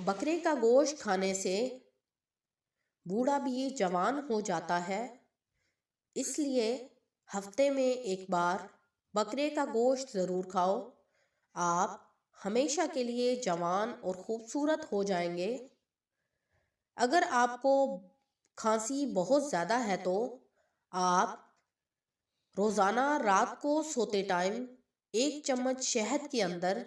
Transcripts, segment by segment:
بکرے کا گوشت کھانے سے بوڑھا بھی جوان ہو جاتا ہے، اس لیے ہفتے میں ایک بار بکرے کا گوشت ضرور کھاؤ۔ آپ ہمیشہ کے لیے جوان اور خوبصورت ہو جائیں گے۔ اگر آپ کو کھانسی بہت زیادہ ہے تو آپ روزانہ رات کو سوتے ٹائم 1 چمچ شہد کے اندر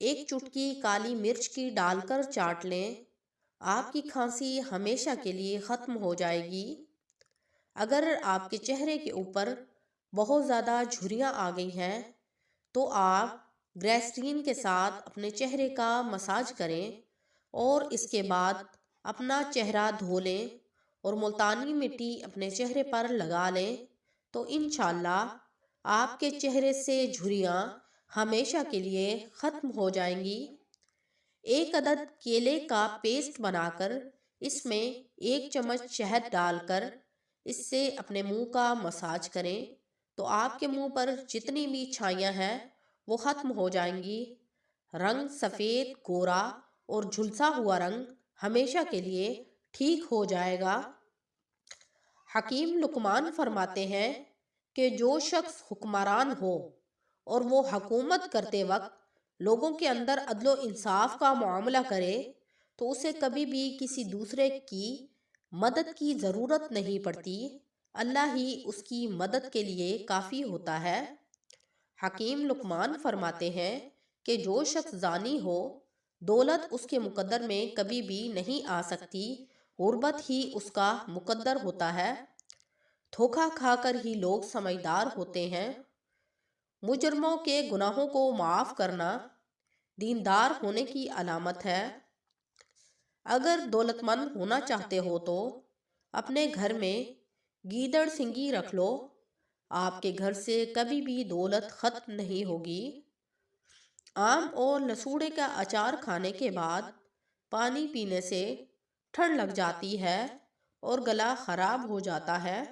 1 چٹکی کالی مرچ کی ڈال کر چاٹ لیں۔ آپ کی کھانسی ہمیشہ کے لیے ختم ہو جائے گی۔ اگر آپ کے چہرے کے اوپر بہت زیادہ جھریاں آ گئی ہیں تو آپ گریسرین کے ساتھ اپنے چہرے کا مساج کریں اور اس کے بعد اپنا چہرہ دھو لیں اور ملتانی مٹی اپنے چہرے پر لگا لیں تو انشاءاللہ آپ کے چہرے سے جھریاں ہمیشہ کے لیے ختم ہو جائیں گی۔ 1 عدد کیلے کا پیسٹ بنا کر اس میں 1 چمچ شہد ڈال کر اس سے اپنے منہ کا مساج کریں تو آپ کے منہ پر جتنی بھی چھائیاں ہیں وہ ختم ہو جائیں گی۔ رنگ سفید، گورا اور جھلسا ہوا رنگ ہمیشہ کے لیے ٹھیک ہو جائے گا۔ حکیم لقمان فرماتے ہیں کہ جو شخص حکمران ہو اور وہ حکومت کرتے وقت لوگوں کے اندر عدل و انصاف کا معاملہ کرے تو اسے کبھی بھی کسی دوسرے کی مدد کی ضرورت نہیں پڑتی، اللہ ہی اس کی مدد کے لیے کافی ہوتا ہے۔ حکیم لقمان فرماتے ہیں کہ جو شخص زانی ہو دولت اس کے مقدر میں کبھی بھی نہیں آ سکتی، غربت ہی اس کا مقدر ہوتا ہے۔ دھوکہ کھا کر ہی لوگ سمجھدار ہوتے ہیں۔ مجرموں کے گناہوں کو معاف کرنا دیندار ہونے کی علامت ہے۔ اگر دولت مند ہونا چاہتے ہو تو اپنے گھر میں گیدڑ سنگی رکھ لو، آپ کے گھر سے کبھی بھی دولت ختم نہیں ہوگی۔ آم اور لسوڑے کا اچار کھانے کے بعد پانی پینے سے ٹھنڈ لگ جاتی ہے اور گلا خراب ہو جاتا ہے۔